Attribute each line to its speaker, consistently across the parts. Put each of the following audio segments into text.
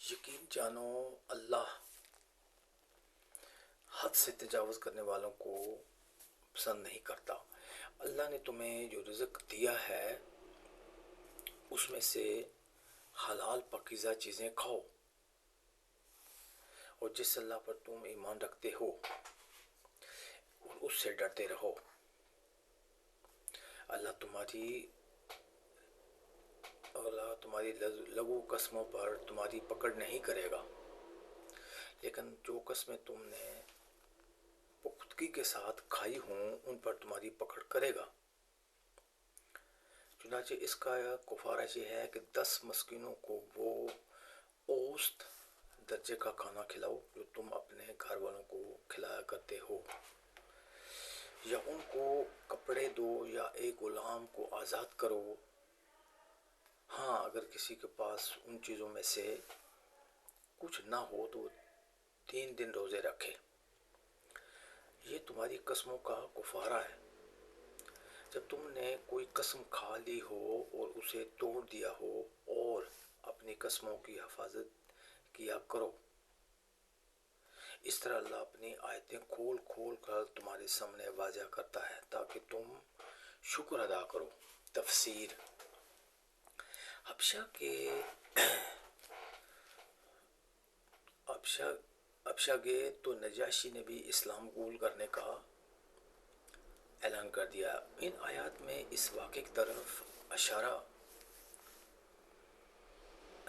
Speaker 1: یقین جانو، اللہ حد سے تجاوز کرنے والوں کو پسند نہیں کرتا۔ اللہ نے تمہیں جو رزق دیا ہے اس میں سے حلال پاکیزہ چیزیں کھاؤ، اور جس اللہ پر تم ایمان رکھتے ہو اور اس سے ڈرتے رہو۔ اللہ تمہاری لغو قسموں پر تمہاری پکڑ نہیں کرے گا، لیکن جو قسمیں تم نے پختگی کے ساتھ کھائی ہوں ان پر تمہاری پکڑ کرے گا۔ چنانچہ اس کا کفارہ یہ ہے کہ 10 مسکینوں کو وہ اوسط درجے کا کھانا کھلاؤ جو تم اپنے گھر والوں کو کھلایا کرتے ہو، یا ان کو کپڑے دو یا ایک غلام کو آزاد کرو۔ ہاں، اگر کسی کے پاس ان چیزوں میں سے کچھ نہ ہو تو 3 دن روزے رکھے۔ یہ تمہاری قسموں کا کفارہ ہے۔ جب تم نے کوئی قسم کھا لی ہو اور اسے توڑ دیا ہو، اور اپنی قسموں کی حفاظت کیا کرو۔ اس طرح اللہ اپنی آیتیں کھول کھول کر تمہارے سامنے واضح کرتا ہے تاکہ تم شکر ادا کرو۔ تفسیر۔ حبشہ گئے تو نجاشی نے بھی اسلام قبول کرنے کا اعلان کر دیا۔ ان آیات میں اس واقعے کی طرف اشارہ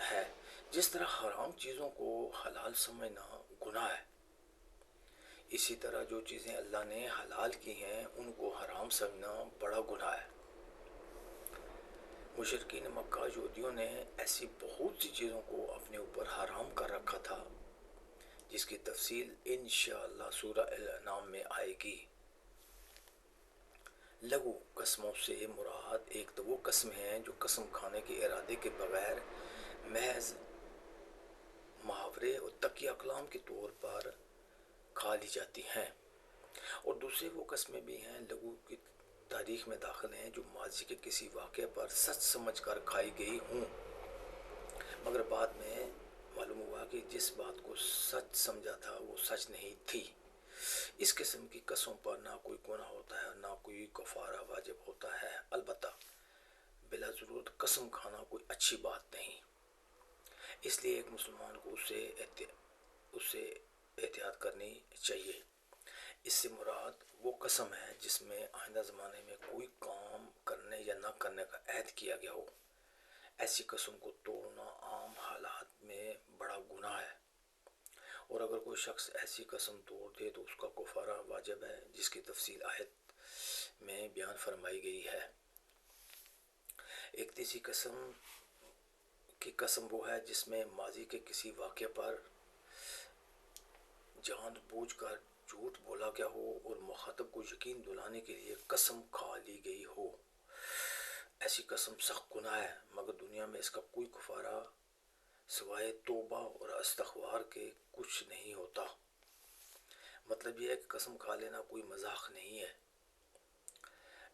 Speaker 1: ہے۔ جس طرح حرام چیزوں کو حلال سمجھنا گناہ ہے، اسی طرح جو چیزیں اللہ نے حلال کی ہیں ان کو حرام سمجھنا بڑا گناہ ہے۔ مشرکین مکہ یہودیوں نے ایسی بہت سی چیزوں کو اپنے اوپر حرام کر رکھا تھا جس کی تفصیل انشاءاللہ سورہ الانعام میں آئے گی۔ لغو قسموں سے مراد ایک تو وہ قسم ہیں جو قسم کھانے کے ارادے کے بغیر محض محاورے اور تکیہ کلام کے طور پر کھا لی جاتی ہیں، اور دوسرے وہ قسمیں بھی ہیں لغو کی تاریخ میں داخل ہیں جو ماضی کے کسی واقعے پر سچ سمجھ کر کھائی گئی ہوں، مگر بعد میں معلوم ہوا کہ جس بات کو سچ سمجھا تھا وہ سچ نہیں تھی۔ اس قسم کی قسموں پر نہ کوئی گناہ ہوتا ہے اور نہ کوئی کفارہ واجب ہوتا ہے۔ البتہ بلا ضرورت قسم کھانا کوئی اچھی بات نہیں، اس لیے ایک مسلمان کو اس سے احتیاط کرنی چاہیے۔ اس سے مراد وہ قسم ہے جس میں آئندہ زمانے میں کوئی کام کرنے یا نہ کرنے کا عہد کیا گیا ہو۔ ایسی قسم کو توڑنا عام حالات میں بڑا گناہ ہے، اور اگر کوئی شخص ایسی قسم توڑ دے تو اس کا کفارہ واجب ہے جس کی تفصیل آیت میں بیان فرمائی گئی ہے۔ ایک تیسری قسم وہ ہے جس میں ماضی کے کسی واقعے پر جان بوجھ کر جھوٹ بولا گیا ہو اور مخاطب کو یقین دلانے کے لیے قسم کھا لی گئی ہو۔ ایسی قسم سخت گناہ ہے، مگر دنیا میں اس کا کوئی کفارہ سوائے توبہ اور استغفار کے کچھ نہیں ہوتا۔ مطلب یہ ہے کہ قسم کھا لینا کوئی مذاق نہیں ہے۔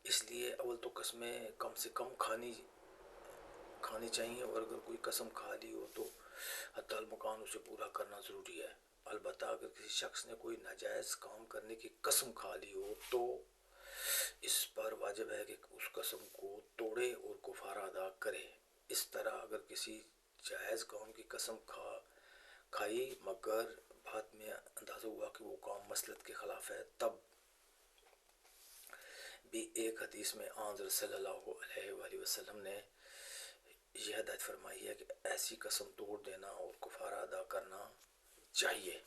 Speaker 1: اس لیے اول تو قسمیں کم سے کم کھانی چاہیے، اور اگر کوئی قسم کھا لی ہو تو حتی المکان اسے پورا کرنا ضروری ہے۔ البتہ اگر کسی شخص نے کوئی ناجائز کام کرنے کی قسم کھا لی ہو تو اس پر واجب ہے کہ اس قسم کو توڑے اور کفارہ ادا کرے۔ اس طرح اگر کسی جائز کام کی قسم کھائی مگر بعد میں اندازہ ہوا کہ وہ کام مصلحت کے خلاف ہے، تب بھی ایک حدیث میں آن حضرت صلی اللہ علیہ وآلہ وسلم نے یہ ہدایت فرمائی ہے کہ ایسی قسم توڑ دینا اور کفارہ ادا کرنا چاہیے۔